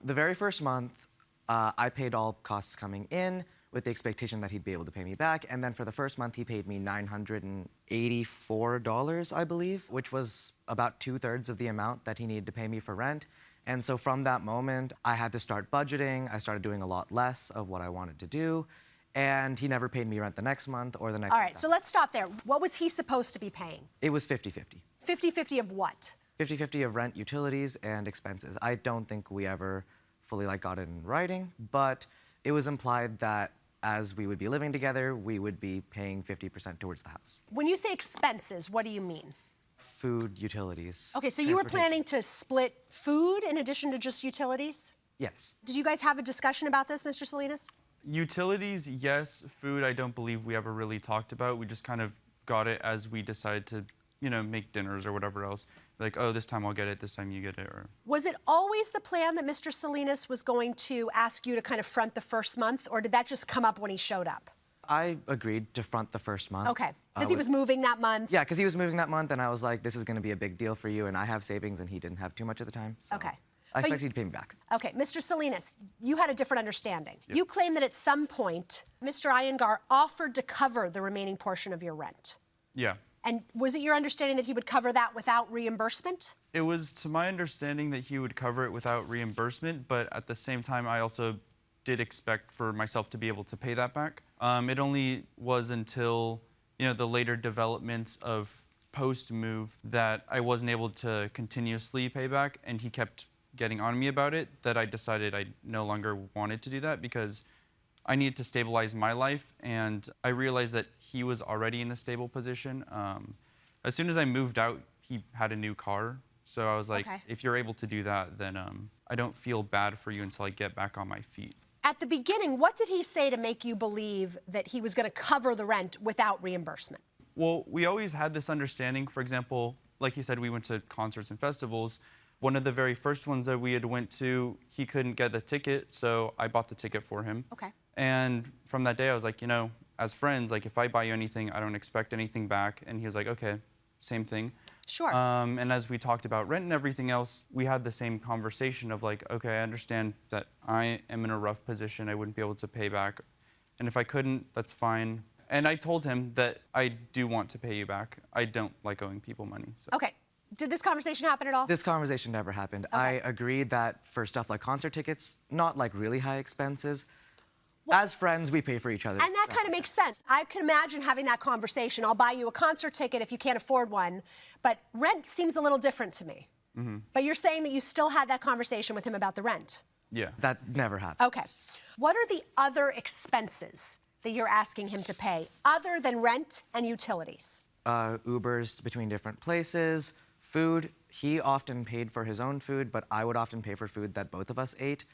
The very first month, I paid all costs coming in with the expectation that he'd be able to pay me back. And then for the first month, he paid me $984, I believe, which was about 2/3 of the amount that he needed to pay me for rent. And so from that moment, I had to start budgeting. I started doing a lot less of what I wanted to do. And he never paid me rent the next month or the next All right, so let's stop there. What was he supposed to be paying? It was 50-50. 50-50 of what? 50-50 of rent, utilities, and expenses. I don't think we ever fully got it in writing, but it was implied that as we would be living together, we would be paying 50% towards the house. When you say expenses, what do you mean? Food, utilities. Okay, so you were planning to split food in addition to just utilities? Yes. Did you guys have a discussion about this, Mr. Salinas? Utilities, yes. Food, I don't believe we ever really talked about. We just kind of got it as we decided to, make dinners or whatever else. Like, oh, this time I'll get it, this time you get it. Or... Was it always the plan that Mr. Salinas was going to ask you to kind of front the first month, or did that just come up when he showed up? I agreed to front the first month. Okay, because he was moving that month? Yeah, because he was moving that month, and I was like, this is going to be a big deal for you, and I have savings, and he didn't have too much at the time. So okay. I expected you to pay me back. Okay, Mr. Salinas, you had a different understanding. Yep. You claim that at some point, Mr. Iyengar offered to cover the remaining portion of your rent. Yeah. And was it your understanding that he would cover that without reimbursement? It was to my understanding that he would cover it without reimbursement, but at the same time, I also did expect for myself to be able to pay that back. It only was until, the later developments of post-move that I wasn't able to continuously pay back, and he kept getting on me about it, that I decided I no longer wanted to do that because I needed to stabilize my life, and I realized that he was already in a stable position. As soon as I moved out, he had a new car, so I was like, okay. If you're able to do that, then I don't feel bad for you until I get back on my feet. At the beginning, what did he say to make you believe that he was going to cover the rent without reimbursement? Well, we always had this understanding. For example, like he said, we went to concerts and festivals. One of the very first ones that we had went to, he couldn't get the ticket, so I bought the ticket for him. Okay. And from that day, I was like, as friends, like if I buy you anything, I don't expect anything back. And he was like, okay, same thing. Sure. And as we talked about rent and everything else, we had the same conversation of like, okay, I understand that I am in a rough position. I wouldn't be able to pay back. And if I couldn't, that's fine. And I told him that I do want to pay you back. I don't like owing people money. So. Okay. Did this conversation happen at all? This conversation never happened. Okay. I agreed that for stuff like concert tickets, not like really high expenses, as friends, we pay for each other. And that kind of makes sense. I can imagine having that conversation. I'll buy you a concert ticket if you can't afford one, but rent seems a little different to me. Mm-hmm. But you're saying that you still had that conversation with him about the rent? Yeah. That never happened. Okay. What are the other expenses that you're asking him to pay, other than rent and utilities? Ubers between different places, food. He often paid for his own food, but I would often pay for food that both of us ate.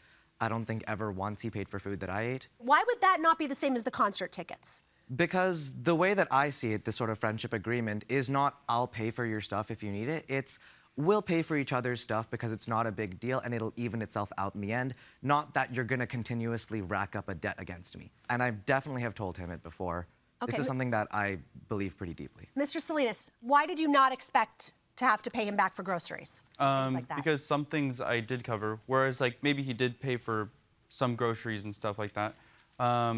I don't think ever once he paid for food that I ate. Why would that not be the same as the concert tickets? Because the way that I see it, this sort of friendship agreement, is not I'll pay for your stuff if you need it. It's we'll pay for each other's stuff because it's not a big deal and it'll even itself out in the end. Not that you're gonna continuously rack up a debt against me. And I definitely have told him it before. Okay. This is something that I believe pretty deeply. Mr. Salinas, why did you not expect to have to pay him back for groceries? Things like that? Because some things I did cover, whereas like maybe he did pay for some groceries and stuff like that.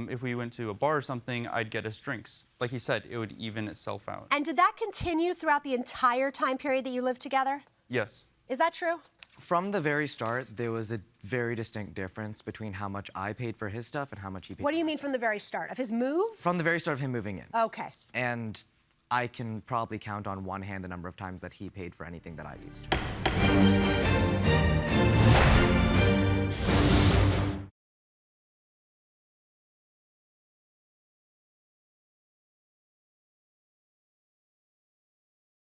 If we went to a bar or something, I'd get us drinks. Like he said, it would even itself out. And did that continue throughout the entire time period that you lived together? Yes. Is that true? From the very start, there was a very distinct difference between how much I paid for his stuff and how much he paid What for do you my mean stuff. from the very start? Of his move? From the very start of him moving in. Okay. And I can probably count on one hand the number of times that he paid for anything that I used.